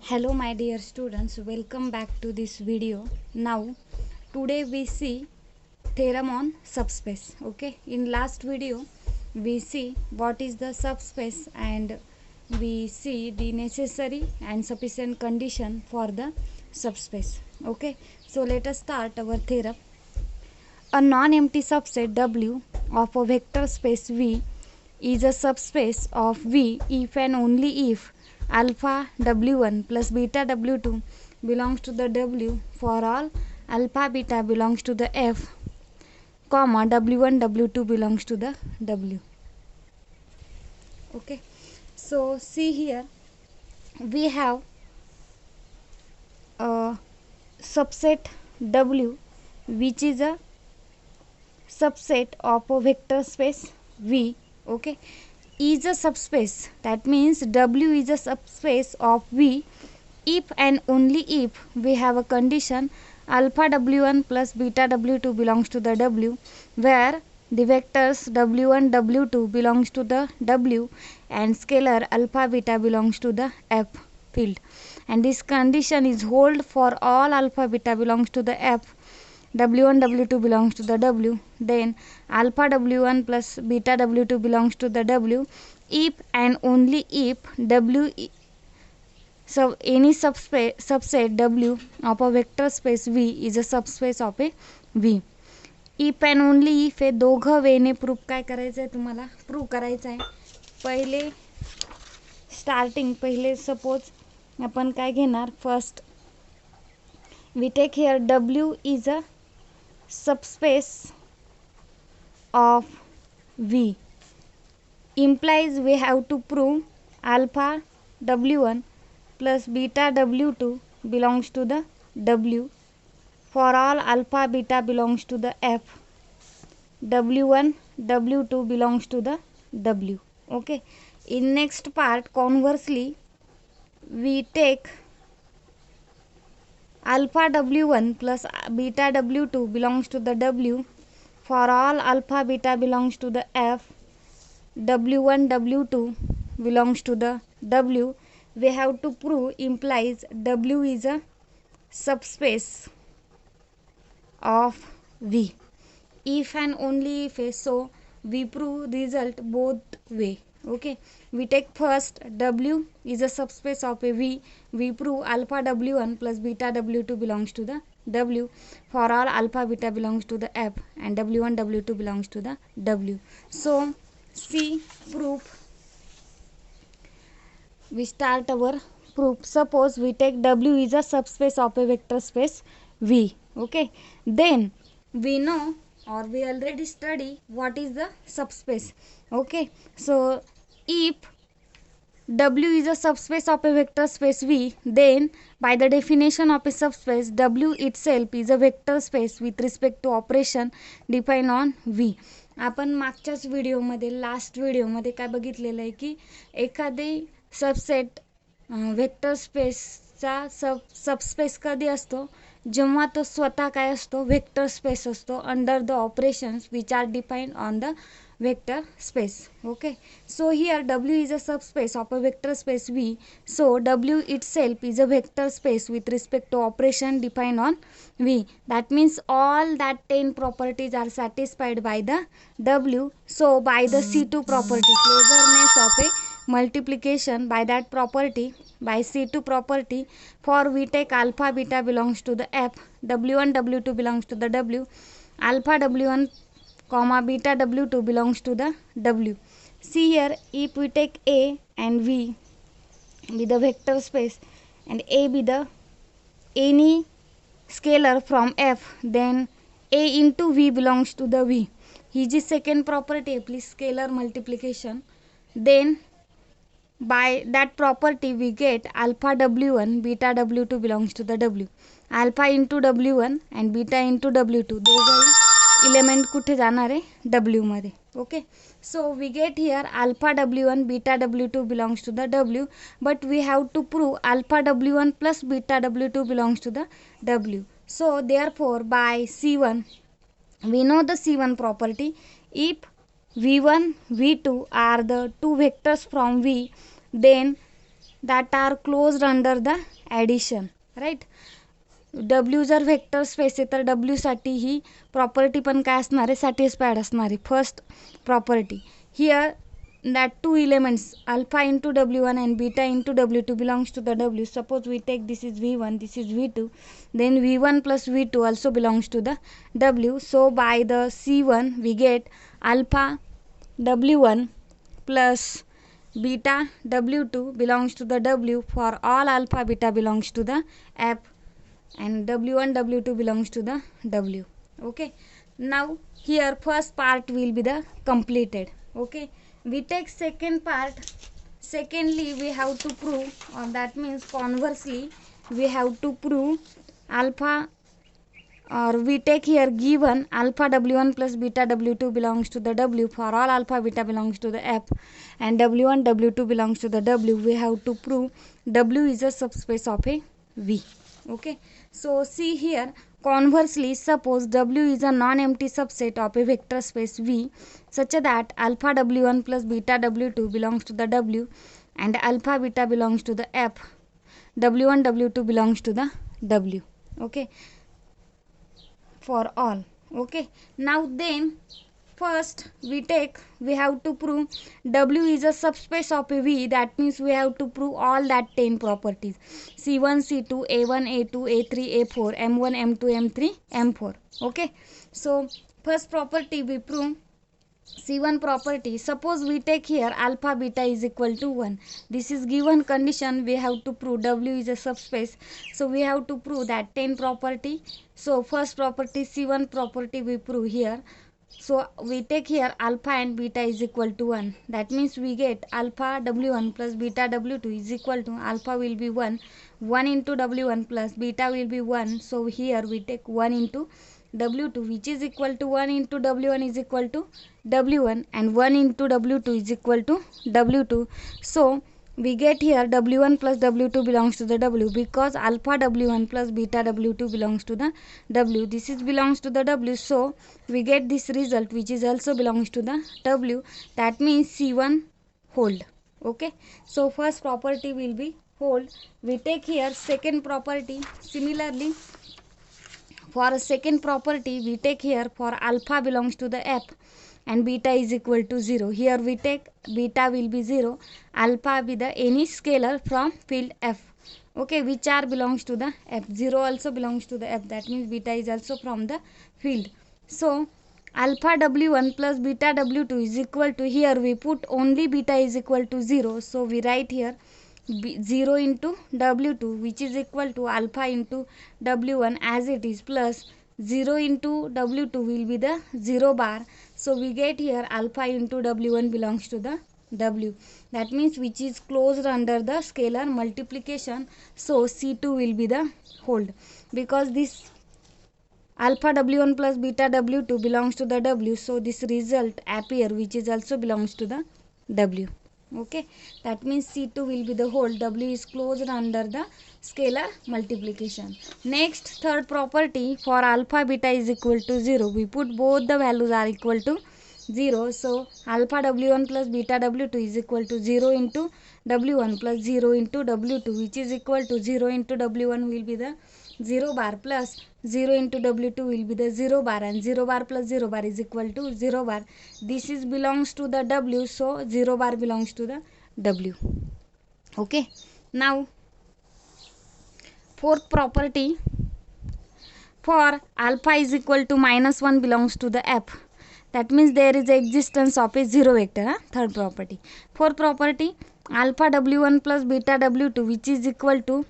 Hello my dear students, welcome back to this video. Now today we see theorem on subspace. Okay, in last video we see what is the subspace and we see the necessary and sufficient condition for the subspace. Okay, so let us start our theorem. A non-empty subset W of a vector space V is a subspace of V if and only if alpha W1 plus beta W2 belongs to the W for all alpha beta belongs to the F, comma W1 W2 belongs to the W. Okay, so see here we have a subset W which is a subset of a vector space V. Okay, is a subspace, that means W is a subspace of V if and only if we have a condition alpha W1 plus beta W2 belongs to the W, where the vectors W1 W2 belongs to the W and scalar alpha beta belongs to the F field, and this condition is hold for all alpha beta belongs to the F, W1 W2 belongs to the W, then alpha W1 plus beta W2 belongs to the W if and only if W so any subset W of a vector space V is a subspace of a V. If and only if हे दोघं वेने proof काय करायचं आहे, तुम्हाला prove करायचं आहे. पहिले सपोज आपण काय घेणार, first we take here W is a subspace of V, implies we have to prove alpha W1 plus beta W2 belongs to the W for all alpha beta belongs to the F, W1 W2 belongs to the W. Okay, in next part conversely we take alpha W1 plus beta W2 belongs to the W for all alpha beta belongs to the F, W1 W2 belongs to the W. We have to prove implies W is a subspace of V if and only if, so we prove result both way. Okay, we take first W is a subspace of a V, we prove alpha W1 plus beta W2 belongs to the W for all alpha beta belongs to the F and W1 W2 belongs to the W. So see proof, we start our proof. Suppose we take W is a subspace of a vector space V. Okay, then we know or we already study what is the subspace. Okay, so if W is a subspace of a vector space V, then by the definition of a subspace W itself is a vector space with respect to operation defined on V. आपण मागच्याच व्हिडिओमध्ये last व्हिडिओमध्ये काय बघितलेलं आहे की एखादी subset vector स्पेसचा subspace कधी असतो, जेव्हा तो स्वतः काय असतो, वेक्टर स्पेस असतो under the operations which are defined on the vector space. Okay, so here W is a subspace of a vector space V, so W itself is a vector space with respect to operation defined on V. That means all that 10 properties are satisfied by the W. So by the C2 property, closeness of a multiplication by that property, by C2 property, for we take alpha beta belongs to the F, W1 W2 belongs to the W, alpha W1 comma beta W2 belongs to the W. See here, if we take A and V be the vector space and A be the any scalar from F, then A into V belongs to the V. His is second property, please, scalar multiplication. Then by that property we get alpha W1 beta W2 belongs to the W. Alpha into W1 and beta into W2, दोघंही element कुठे जाणार आहे, W मध्ये. Okay, so we get here alpha W1 beta W2 belongs to the W, but we have to prove alpha W1 plus beta W2 belongs to the W. So therefore by C1 we know the C1 property. If V1 V2 are the two vectors from V, then that are closed under the addition, right? W जर vector space आहे तर W साठी ही property पण काय असणार आहे, satisfied असणार आहे. First property here that two elements alpha into W1 and beta into W2 belongs to the W. Suppose we take this is V1, this is V2, then V1 plus V2 also belongs to the W. So by the C1 we get alpha W1 plus beta W2 belongs to the W for all alpha beta belongs to the F, and W1 W2 belongs to the W. Okay, now here first part will be the completed. Okay, we take second part. Secondly we have to prove, or that means conversely we have to prove alpha, or we take here given alpha W1 plus beta W2 belongs to the W for all alpha beta belongs to the F, and W1 W2 belongs to the W. We have to prove W is a subspace of a V. Okay, so see here, conversely suppose W is a non-empty subset of a vector space V such that alpha W1 plus beta W2 belongs to the W and alpha beta belongs to the F, W1 W2 belongs to the W. Okay, for all. Okay, now then first we have to prove W is a subspace of a V. That means we have to prove all that 10 properties, C1 C2 A1 A2 A3 A4 M1 M2 M3 M4. Okay, so first property we prove C1 property. Suppose we take here alpha beta is equal to 1. This is given condition. We have to prove W is a subspace, so we have to prove that 10 property. So first property C1 property we prove here. So we take here alpha and beta is equal to 1. That means we get alpha W1 plus beta W2 is equal to alpha will be 1 into W1 plus beta will be 1. So here we take 1 into W2, which is equal to 1 into W1 is equal to W1, and 1 into W2 is equal to W2. So we get here W1 plus W2 belongs to the W, because alpha W1 plus beta W2 belongs to the W. This is belongs to the W, so we get this result which is also belongs to the W. That means C1 hold. Okay, so first property will be hold. We take here second property. Similarly, for a second property we take here for alpha belongs to the F and beta is equal to 0. Here we take beta will be 0, alpha be the any scalar from field F. Okay, which r belongs to the F. 0 also belongs to the F. That means beta is also from the field. So alpha W1 plus beta W2 is equal to, here we put only beta is equal to 0. So we write here 0 into W2 which is equal to alpha into W1 as it is, plus 0 into W2 will be the 0 bar. So we get here alpha into W1 belongs to the W. That means which is closed under the scalar multiplication. So C2 will be the hold, because this alpha W1 plus beta W2 belongs to the W. So this result appear which is also belongs to the W. Okay, that means C2 will be the whole, W is closed under the scalar multiplication. Next, third property, for alpha beta is equal to 0, we put both the values are equal to 0. So alpha W1 plus beta W2 is equal to 0 into W1 plus 0 into W2, which is equal to 0 into W1 will be the 0 bar plus 0 into W2 will be the 0 bar, and 0 bar plus 0 bar is equal to 0 bar. This is belongs to the W, so 0 bar belongs to the W. Okay, now fourth property, for alpha is equal to -1 belongs to the F. That means there is existence of a 0 vector. Third property. Fourth property, alpha W1 plus beta W2 which is equal to,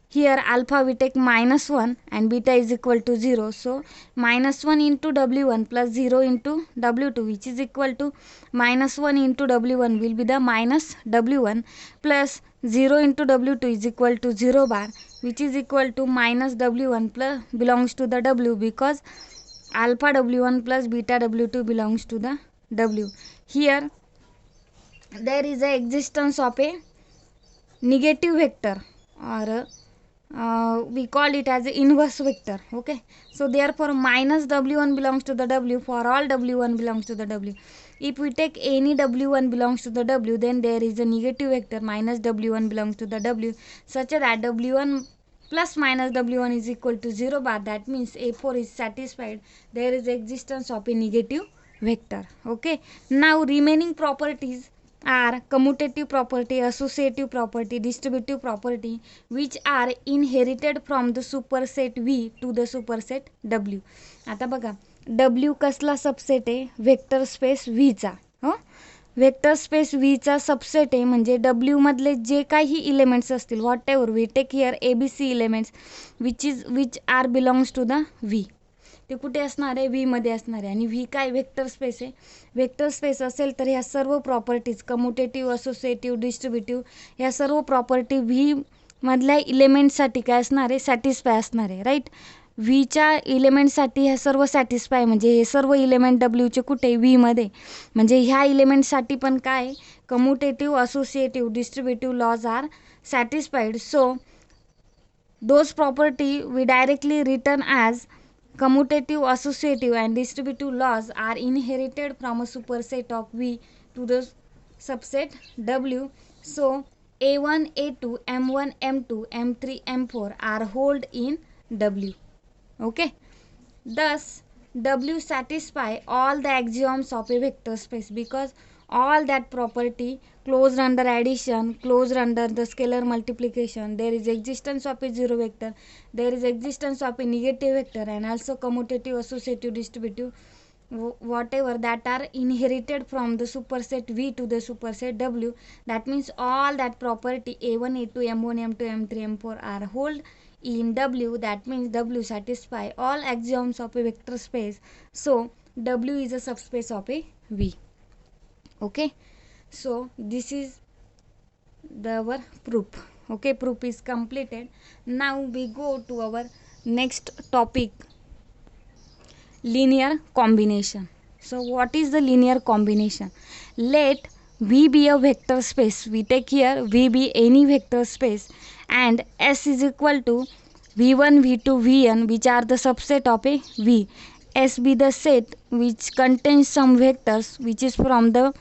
here alpha we take -1 and beta is equal to 0. So -1 into W1 plus 0 into W2 which is equal to -1 into W1 will be the minus W1 plus 0 into W2 is equal to 0 bar, which is equal to minus W1 plus belongs to the W, because alpha W1 plus beta W2 belongs to the W. Here there is a existence of a negative vector, or we call it as a inverse vector. Okay, so therefore minus W1 belongs to the W for all W1 belongs to the W. If we take any w1 belongs to the w, then there is a negative vector minus w1 belongs to the w, such that w1 plus minus w1 is equal to 0 bar. That means A4 is satisfied. There is existence of a negative vector. Okay. Now remaining properties are commutative property, associative property, distributive property, which are inherited from the superset V to the superset W. आता बघा W कसला subset आहे, vector space V चा. हो, vector space V चा subset आहे, म्हणजे W मधले जे काही एलिमेंट्स असतील, whatever we take here ABC elements which are belongs to the V, ते कुठे असणार आहे, व्ही मध्ये असणार आहे. आणि व्ही काय वेक्टर स्पेस आहे. वेक्टर स्पेस असेल तर ह्या सर्व प्रॉपर्टीज कम्युटेटिव्ह, असोसिएटिव्ह, डिस्ट्रीब्युटिव्ह, ह्या सर्व प्रॉपर्टी व्ही मधल्या इलेमेंटसाठी काय असणार आहे, सॅटिस्फाय असणार आहे. राईट. व्हीच्या इलेमेंटसाठी ह्या सर्व सॅटिस्फाय, म्हणजे हे सर्व इलेमेंट डब्ल्यूचे कुठे, व्हीमध्ये. म्हणजे ह्या इलेमेंटसाठी पण काय, commutative, associative, distributive laws are satisfied. So those property we directly return as commutative, associative and distributive laws are inherited from a superset of V to the subset W. So A1, A2, M1, M2, M3, M4 are held in W. Okay. Thus W satisfy all the axioms of a vector space because all that property closed under addition, closed under the scalar multiplication, there is existence of a zero vector, there is existence of a negative vector, and also commutative, associative, distributive, whatever that are inherited from the superset V to the superset W. That means all that property A1, A2, M1, M2, M3, M4 are held in W. That means W satisfy all axioms of a vector space. So W is a subspace of a V. Okay. So this is our proof. Okay, proof is completed. Now we go to our next topic, linear combination. So what is the linear combination? Let V be a vector space. We take here V be any vector space and S is equal to V1, V2, Vn, which are the subset of a V. S be the set which contains some vectors which is from the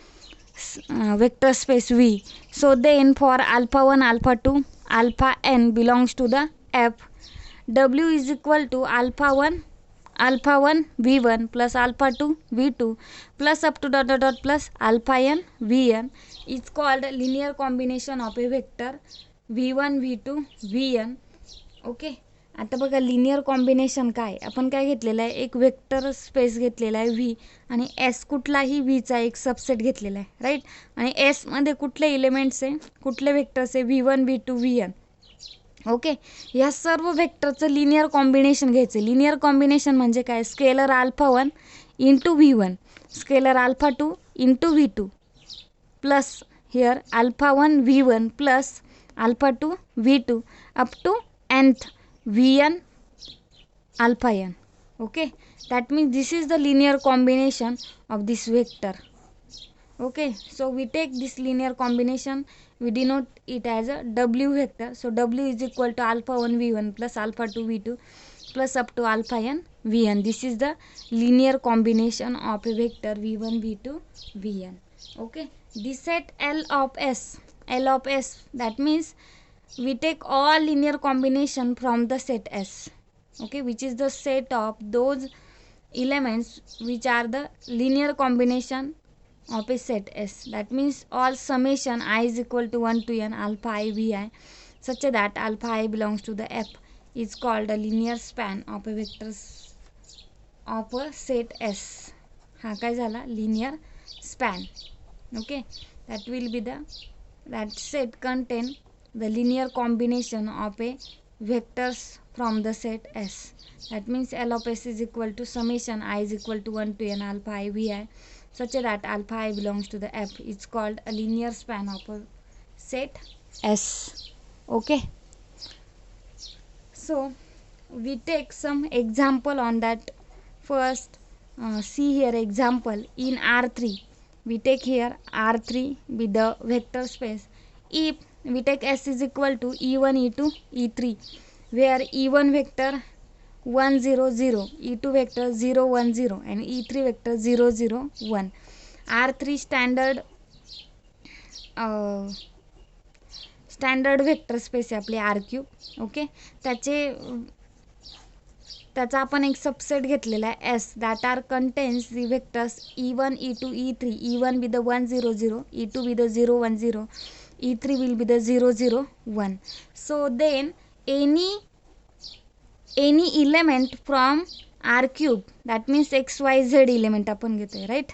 vector space V. So then for alpha 1, alpha 2, alpha n belongs to the F. W is equal to alpha 1 V1 plus alpha 2 V2 plus up to dot dot dot plus alpha n Vn is called linear combination of a vector V1, V2, Vn. Okay. आता बघा linear combination काय, आपण काय घेतलेलं आहे, एक vector space घेतलेला आहे व्ही आणि एस कुठलाही व्हीचा एक सबसेट घेतलेला आहे. राईट. आणि एसमध्ये कुठले इलेमेंट्स आहे, कुठले वेक्टर्स आहे, V1, V2, Vn. ओके. या सर्व वेक्टरचं लिनियर कॉम्बिनेशन घ्यायचं. लिनियर कॉम्बिनेशन म्हणजे काय, scalar alpha 1 into V1, scalar alpha 2 into V2 plus here alpha 1 V1 plus alpha 2 V2 up to nth Vn alpha n. Okay, that means this is the linear combination of this vector. Okay, so we take this linear combination, we denote it as a W vector. So W is equal to alpha 1 V1 plus alpha 2 V2 plus up to alpha n Vn. This is the linear combination of a vector V1, V2, Vn. Okay, this set L of S, that means we take all linear combination from the set S. Okay, which is the set of those elements which are the linear combination of a set S. That means all summation I is equal to 1 to n alpha I Vi such that alpha I belongs to the F is called a linear span of a vector of a set S. हा काय झाला, linear span. Okay, that will be that set contain the linear combination of a vectors from the set S. That means L of S is equal to summation I is equal to 1 to n alpha I Vi such that alpha I belongs to the F. It's called a linear span of a set S. Okay. So we take some example on that. First see here example in R3. We take here R3 with the vector space. If we take S is equal to E1, E2, E3, where E1 vector 1 0 0, E2 vector 0 1 0 and E3 vector 0 0 1. R3 standard vector space आहे आपली R3. Okay, त्याचा आपण एक subset घेतलेला आहे S, that are contains the vectors E1 E2 E3. E1 with the 1 0 0, E2 with the 0 1 0, E3 will be the 0 0 1. So then any element from R cube, that means XYZ element आपण घेतोय, right.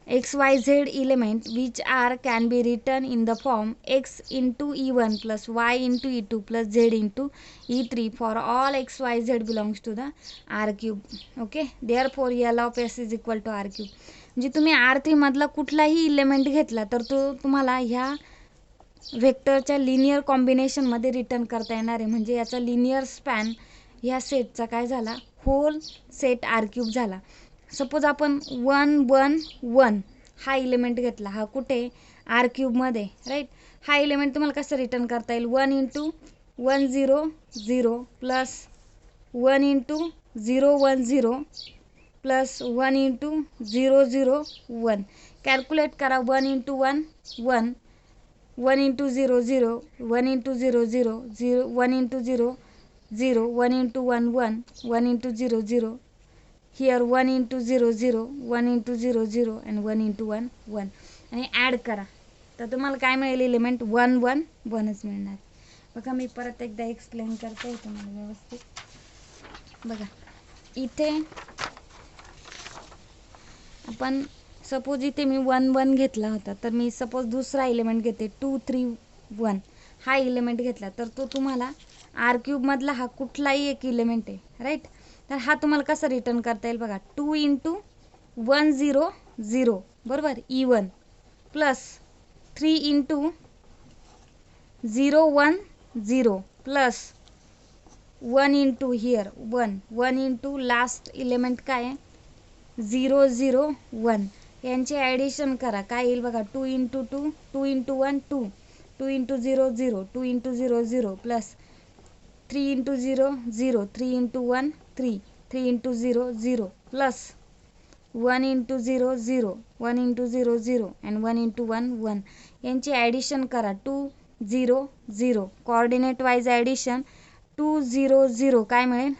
XYZ element which are can be written in the form X into E1 plus Y into E2 plus Z into E3 for all XYZ belongs to the R cube. Okay, therefore L of S is equal to R cube. म्हणजे तुम्ही R3 मधला कुठलाही element घेतला तर तो तुम्हाला ह्या व्हेक्टरच्या linear कॉम्बिनेशनमध्ये return करता येणार आहे. म्हणजे याचा लिनियर स्पॅन ह्या सेटचा काय झाला, होल सेट R क्यूब झाला. सपोज आपण 1 1 1 हा इलेमेंट घेतला, हा कुठे R क्यूबमध्ये, राईट. हा इलेमेंट तुम्हाला कसं रिटर्न करता येईल, 1 into 1 0 0 plus 1 into 0 1 0 plus 1 into 0 0 1. Calculate करा. 1 into 1 1, 1 into 0 0, 1 into 0 0 0, 1 into 0 0, 1 into 1 1, 1 into 0 0. Here 1 into 0 0, 1 into 0 0 and 1 into 1 1. आणि ॲड करा तर तुम्हाला काय मिळेल, इलेमेंट 1 1 1च मिळणार. बघा मी परत एकदा एक्सप्लेन करते तुम्हाला व्यवस्थित. बघा इथे आपण सपोज इथे मी 1 1 घेतला होता, तर मी सपोज दुसरा इलेमेंट घेते 2 3 1 हा इलेमेंट घेतला तर तो तुम्हाला R क्यूबमधला हा कुठलाही एक इलेमेंट आहे, राईट. तर हा तुम्हाला कसं रिटर्न करता येईल बघा, 2 इंटू 1 0 0 बरोबर E1 plus 3 into 0 1 0 plus 1 into here 1 1 into last element काय आहे 0 0 1. यांचे ॲडिशन करा, काय येईल बघा, 2 into 2 2 into 1 2 2 into 0 0 2 into 0 0 plus 3 into 0 0 3 into 1 3 3 into 0 0 plus 1 into 0 0 1 into 0 0 and 1 into 1 1. यांची ॲडिशन करा, 2 0 0 कोऑर्डिनेट वाईज ॲडिशन 2 0 0 काय मिळेल